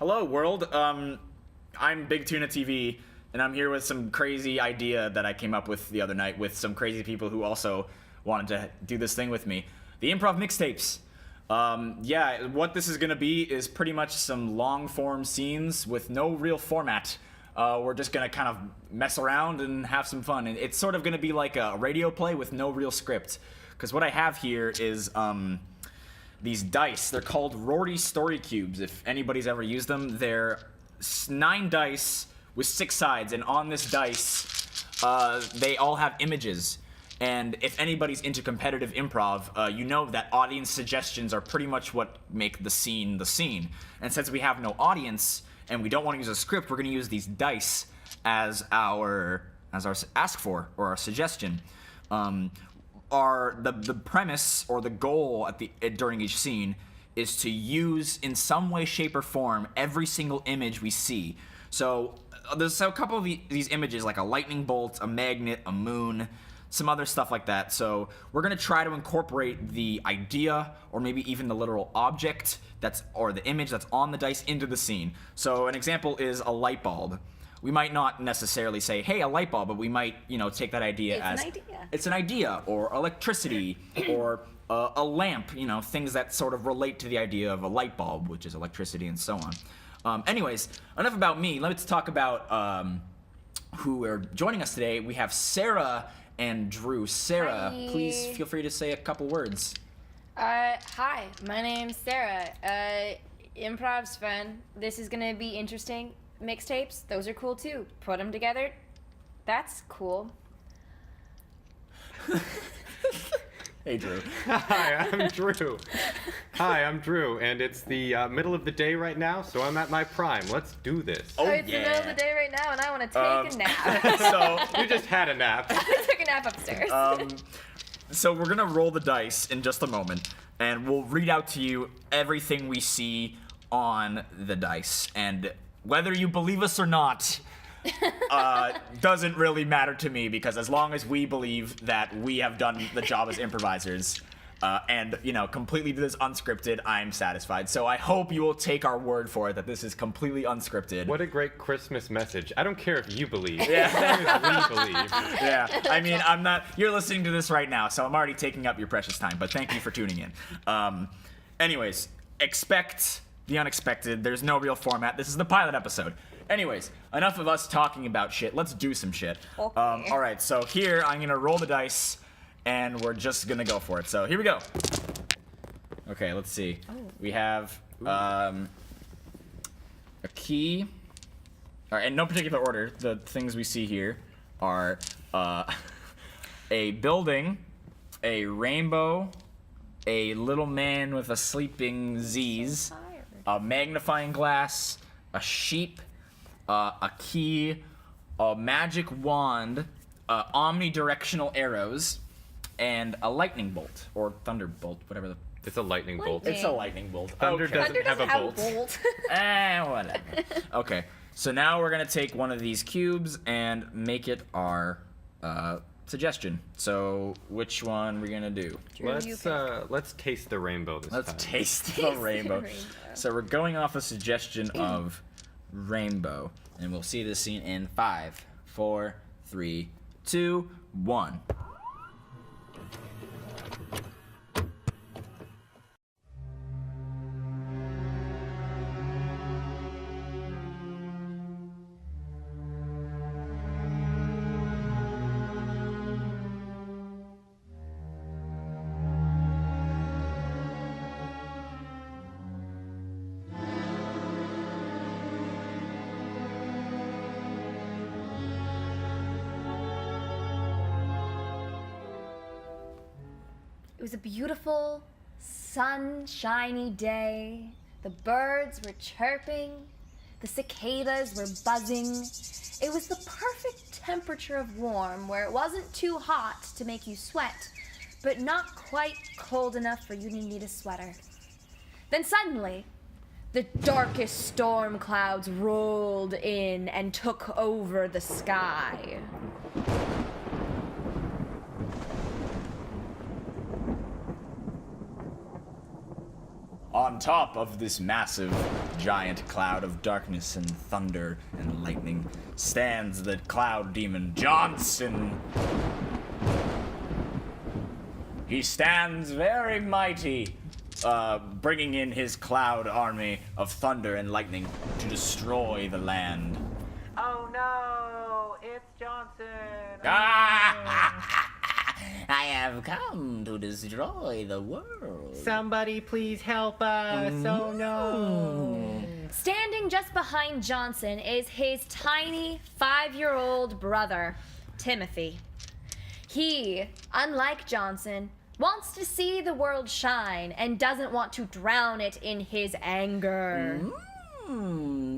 Hello, world. I'm Big Tuna TV, and I'm here with some crazy idea that I came up with the other night with some crazy people who also wanted to do this thing with me. The Improv Mixtapes. Yeah, what this is going to be is pretty much some long-form scenes with no real format. We're just going to kind of mess around and have some fun. And it's sort of going to be like a radio play with no real script. Because what I have here is these dice. They're called Rory story cubes. If anybody's ever used them, they're 9 dice with 6 sides. And on this dice, they all have images. And if anybody's into competitive improv, you know that audience suggestions are pretty much what make the scene the scene. And since we have no audience and we don't want to use a script, we're going to use these dice as our ask for or our suggestion. The premise or the goal during each scene is to use in some way, shape, or form every single image we see. So there's a couple of these images, like a lightning bolt, a magnet, a moon, some other stuff like that. So we're gonna try to incorporate the idea or maybe even the literal object or the image that's on the dice into the scene. So an example is a light bulb. We might not necessarily say, hey, a light bulb, but we might, take that idea as it's an idea, or electricity, or a lamp, things that sort of relate to the idea of a light bulb, which is electricity and so on. Anyways, enough about me. Let's talk about who are joining us today. We have Sarah and Drew. Sarah, Hi. Please feel free to say a couple words. Hi, my name's Sarah. Improv's fun. This is gonna be interesting. Mixtapes, those are cool too. Put them together. That's cool. Hey, Drew. Hi, I'm Drew. Hi, I'm Drew, and it's the middle of the day right now, so I'm at my prime. Let's do this. Oh, it's the middle of the day right now, and I want to take a nap. So You just had a nap. I took a nap upstairs. So we're gonna roll the dice in just a moment, and we'll read out to you everything we see on the dice. And whether you believe us or not, doesn't really matter to me, because as long as we believe that we have done the job as improvisers, and completely do this unscripted, I'm satisfied. So I hope you will take our word for it that this is completely unscripted. What a great Christmas message. I don't care if you believe. Yeah. As long as we believe. Yeah, I mean, you're listening to this right now, so I'm already taking up your precious time, but thank you for tuning in. Anyways, expect the unexpected. There's no real format. This is the pilot episode. Anyways, enough of us talking about shit. Let's do some shit. Okay. All right, so here I'm gonna roll the dice, and we're just gonna go for it. So here we go. Okay, let's see. Oh. We have a key. All right, in no particular order. The things we see here are a building, a rainbow, a little man with a sleeping Z's, a magnifying glass, a sheep, a key, a magic wand, omnidirectional arrows, and a lightning bolt, or thunderbolt, whatever the... It's a lightning bolt. Lightning. It's a lightning bolt. Thunder Okay. doesn't have a bolt. Whatever. Okay, so now we're gonna take one of these cubes and make it our suggestion. So which one are we gonna do? Let's taste the rainbow this time. Let's taste the rainbow. So we're going off a suggestion of rainbow, and we'll see this scene in 5, 4, 3, 2, 1. It was a beautiful, sunshiny day. The birds were chirping. The cicadas were buzzing. It was the perfect temperature of warm, where it wasn't too hot to make you sweat, but not quite cold enough for you to need a sweater. Then suddenly, the darkest storm clouds rolled in and took over the sky. on top of this massive, giant cloud of darkness and thunder and lightning stands the cloud demon Johnson. He stands very mighty, bringing in his cloud army of thunder and lightning to destroy the land. Oh no, it's Johnson. I have come to destroy the world. Somebody please help us. Oh no. Standing just behind Johnson is his tiny 5-year-old brother, Timothy. He, unlike Johnson, wants to see the world shine and doesn't want to drown it in his anger.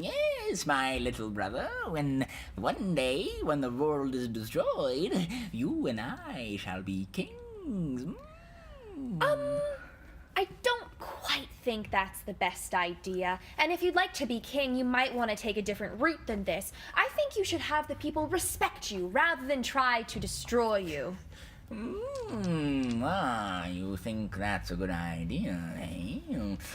Yes, my little brother. When one day, when the world is destroyed, you and I shall be kings. I don't quite think that's the best idea. And if you'd like to be king, you might want to take a different route than this. I think you should have the people respect you rather than try to destroy you. You think that's a good idea, eh?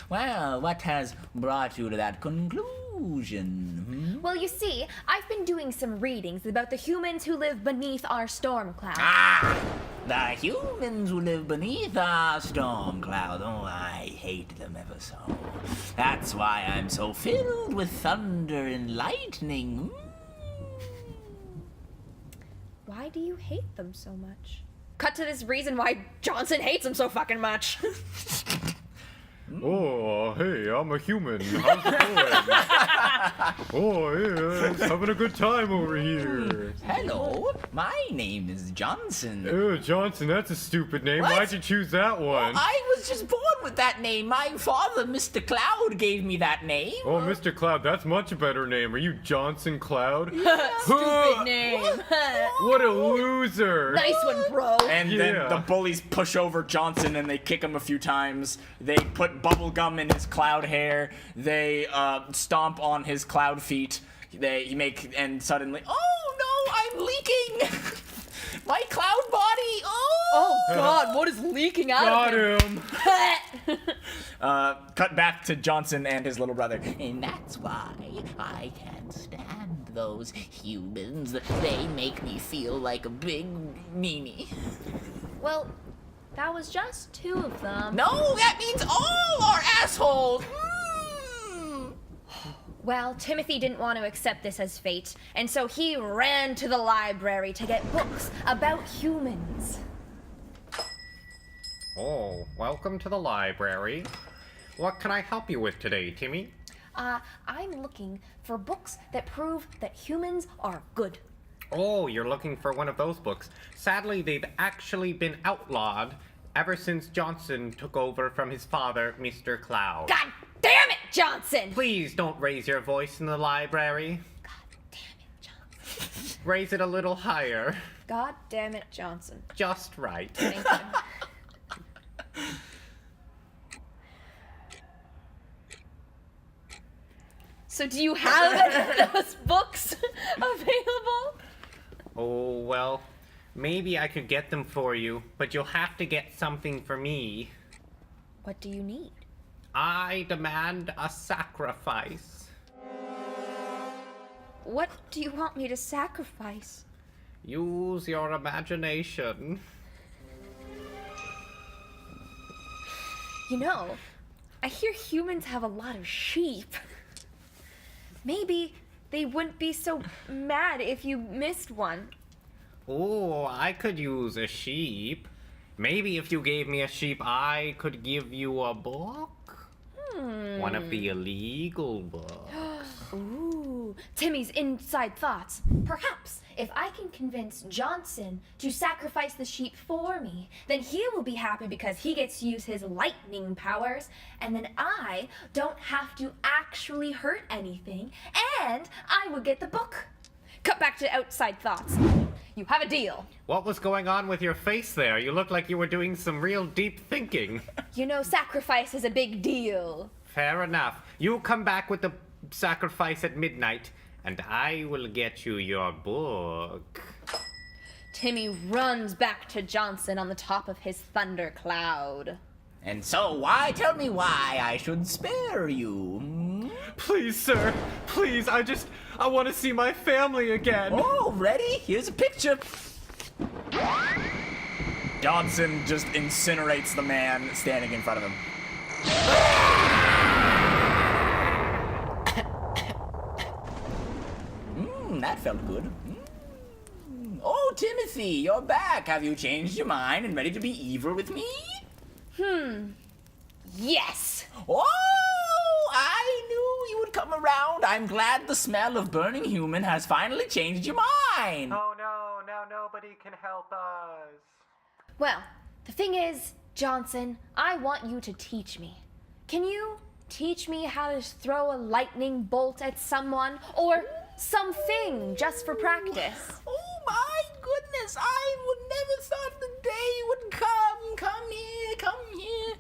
Well, what has brought you to that conclusion? Well, you see, I've been doing some readings about the humans who live beneath our storm cloud. The humans who live beneath our storm cloud. Oh, I hate them ever so. That's why I'm so filled with thunder and lightning. Why do you hate them so much? Cut to this reason why Johnson hates them so fucking much. Oh, hey, I'm a human. How's it going? Oh, yeah, having a good time over here. Hello, my name is Johnson. Johnson, that's a stupid name. What? Why'd you choose that one? I was just born with that name. My father, Mr. Cloud, gave me that name. Oh, Mr. Cloud, that's much a better name. Are you Johnson Cloud? Stupid name. What a loser. Nice one, bro. And Yeah. then the bullies push over Johnson and they kick him a few times. They put bubble gum in his cloud hair. They stomp on his cloud feet. And suddenly, oh no, I'm leaking! My cloud body! Oh God, what is leaking out Got of him? him. Cut back to Johnson and his little brother. And that's why I can't stand those humans. They make me feel like a big meanie. Well, that was just 2 of them. No, that means all are assholes. Well, Timothy didn't want to accept this as fate, and so he ran to the library to get books about humans. Oh, welcome to the library. What can I help you with today, Timmy? I'm looking for books that prove that humans are good. Oh, you're looking for one of those books. Sadly, they've actually been outlawed ever since Johnson took over from his father, Mr. Cloud. God damn it, Johnson! Please don't raise your voice in the library. God damn it, Johnson. Raise it a little higher. God damn it, Johnson. Just right. Thank you. So do you have any of those books available? Oh, well, maybe I could get them for you, but you'll have to get something for me. What do you need? I demand a sacrifice. What do you want me to sacrifice? Use your imagination. You know, I hear humans have a lot of sheep. Maybe they wouldn't be so mad if you missed one. Oh, I could use a sheep. Maybe if you gave me a sheep, I could give you a book. One of the illegal books. Ooh, Timmy's inside thoughts. Perhaps if I can convince Johnson to sacrifice the sheep for me, then he will be happy because he gets to use his lightning powers, and then I don't have to actually hurt anything, and I will get the book. Cut back to outside thoughts. You have a deal. What was going on with your face there? You look like you were doing some real deep thinking. You know, sacrifice is a big deal. Fair enough. You come back with the sacrifice at midnight, and I will get you your book. Timmy runs back to Johnson on the top of his thunder cloud. And so, tell me why I should spare you? Hmm? Please, sir. Please, I want to see my family again. Oh, ready? Here's a picture. Johnson just incinerates the man standing in front of him. That felt good. Oh, Timothy, you're back. Have you changed your mind and ready to be evil with me? Yes! Oh, I knew you would come around. I'm glad the smell of burning human has finally changed your mind. Oh no, now nobody can help us. Well, the thing is, Johnson, I want you to teach me. Can you teach me how to throw a lightning bolt at someone or something just for practice? Oh my goodness, I would never thought the day would come. Come here, come here.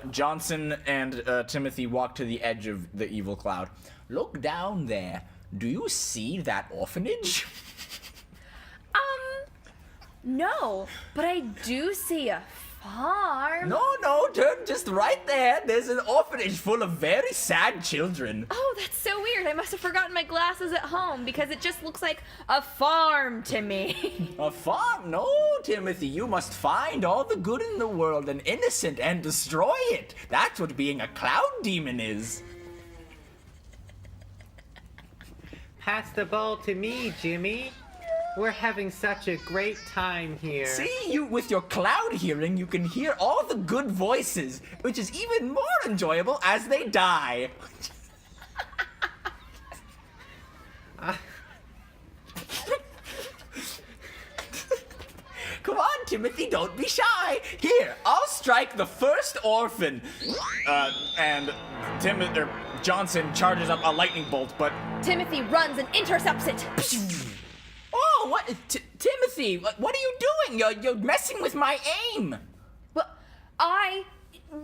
Johnson and Timothy walk to the edge of the evil cloud. Look down there. Do you see that orphanage? No, but I do see a farm. No, turn just right there. There's an orphanage full of very sad children. Oh, that's so weird. I must have forgotten my glasses at home because it just looks like a farm to me. A farm? No, Timothy, you must find all the good in the world and innocent and destroy it. That's what being a cloud demon is. Pass the ball to me, Jimmy. We're having such a great time here. See, you with your cloud hearing, you can hear all the good voices, which is even more enjoyable as they die. Come on, Timothy, don't be shy. Here, I'll strike the first orphan. And Johnson charges up a lightning bolt, but Timothy runs and intercepts it. Oh, what? Timothy, what are you doing? You're messing with my aim. Well, I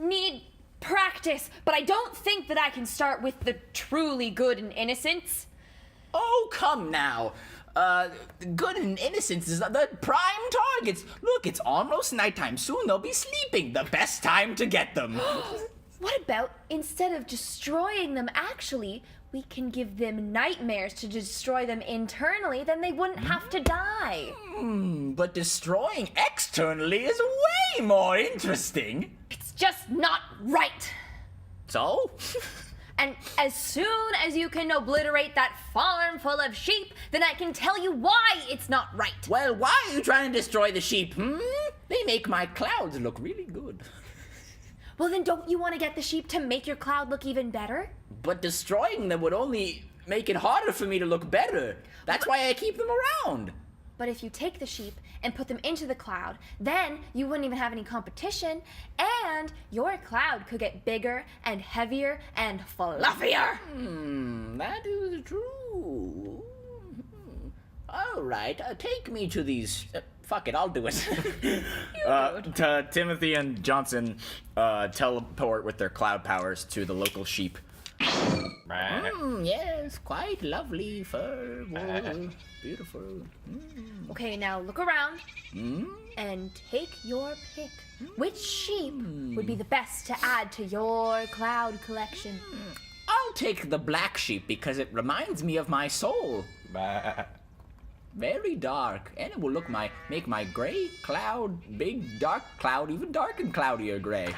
need practice, but I don't think that I can start with the truly good and innocents. Oh, come now. Good and innocence is the prime targets. Look, it's almost nighttime. Soon they'll be sleeping. The best time to get them. What about instead of destroying them actually, we can give them nightmares to destroy them internally, then they wouldn't have to die. But destroying externally is way more interesting. It's just not right. So? And as soon as you can obliterate that farm full of sheep, then I can tell you why it's not right. Well, why are you trying to destroy the sheep, They make my clouds look really good. Well, then don't you want to get the sheep to make your cloud look even better? But destroying them would only make it harder for me to look better. That's why I keep them around. But if you take the sheep and put them into the cloud, then you wouldn't even have any competition, and your cloud could get bigger and heavier and fluffier. That is true. All right, take me to these. Fuck it, I'll do it. Timothy and Johnson teleport with their cloud powers to the local sheep. Yes, quite lovely fur, wool, beautiful. Okay, now look around and take your pick. Which sheep would be the best to add to your cloud collection? I'll take the black sheep because it reminds me of my soul. Very dark, and it will make my gray cloud, big dark cloud, even dark and cloudier gray.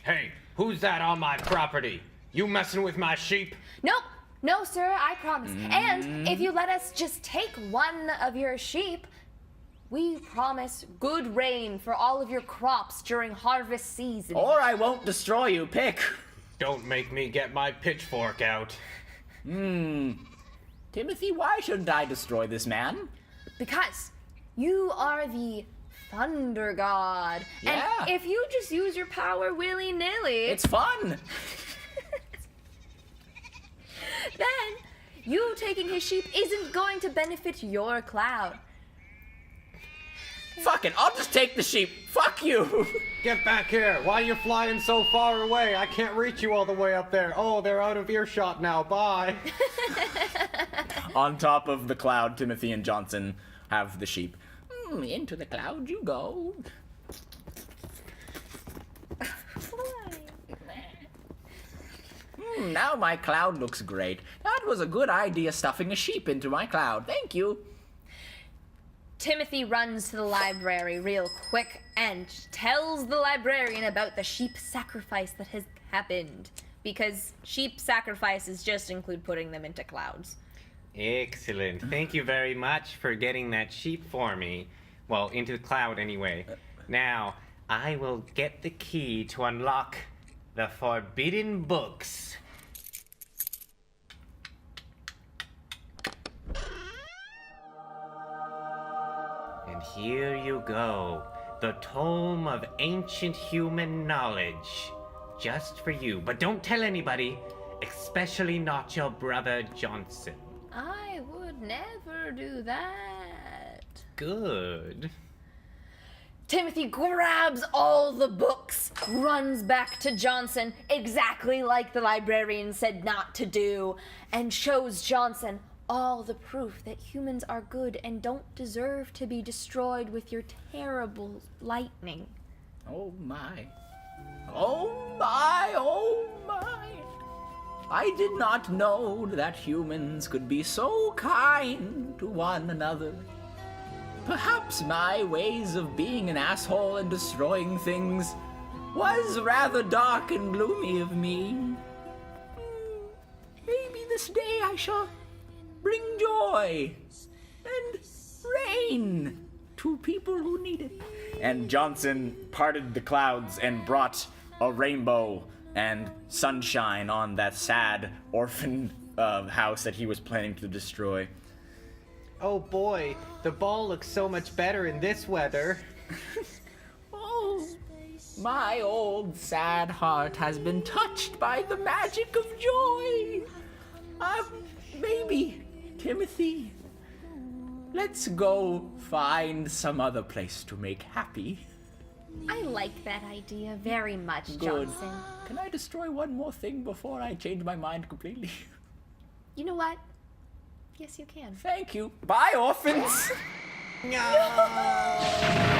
Hey, who's that on my property? You messing with my sheep? Nope. No, sir, I promise. And if you let us just take one of your sheep, we promise good rain for all of your crops during harvest season. Or I won't destroy you, pick. Don't make me get my pitchfork out. Timothy, why shouldn't I destroy this man? Because you are the thunder god. Yeah. And if you just use your power willy-nilly, It's fun. then you taking his sheep isn't going to benefit your cloud. Fuck it, I'll just take the sheep. Fuck you. Get back here. Why are you flying so far away? I can't reach you all the way up there. Oh, they're out of earshot now. Bye. On top of the cloud, Timothy and Johnson have the sheep. Into the cloud you go. Now my cloud looks great. That was a good idea, stuffing a sheep into my cloud. Thank you. Timothy runs to the library real quick and tells the librarian about the sheep sacrifice that has happened. Because sheep sacrifices just include putting them into clouds. Excellent. Thank you very much for getting that sheep for me. Well, into the cloud anyway. Now, I will get the key to unlock the forbidden books. And here you go. The tome of ancient human knowledge. Just for you. But don't tell anybody, especially not your brother Johnson. I would never do that. Good. Timothy grabs all the books, runs back to Johnson, exactly like the librarian said not to do, and shows Johnson all the proof that humans are good and don't deserve to be destroyed with your terrible lightning. Oh my. Oh my, oh my. I did not know that humans could be so kind to one another. Perhaps my ways of being an asshole and destroying things was rather dark and gloomy of me. Maybe this day I shall bring joy and rain to people who need it. And Johnson parted the clouds and brought a rainbow and sunshine on that sad orphan house that he was planning to destroy. Oh boy, the ball looks so much better in this weather. Oh, my old sad heart has been touched by the magic of joy. Maybe, Timothy, let's go find some other place to make happy. I like that idea very much, Good. Johnson. Can I destroy one more thing before I change my mind completely? You know what? Yes, you can. Thank you. Bye, orphans! No!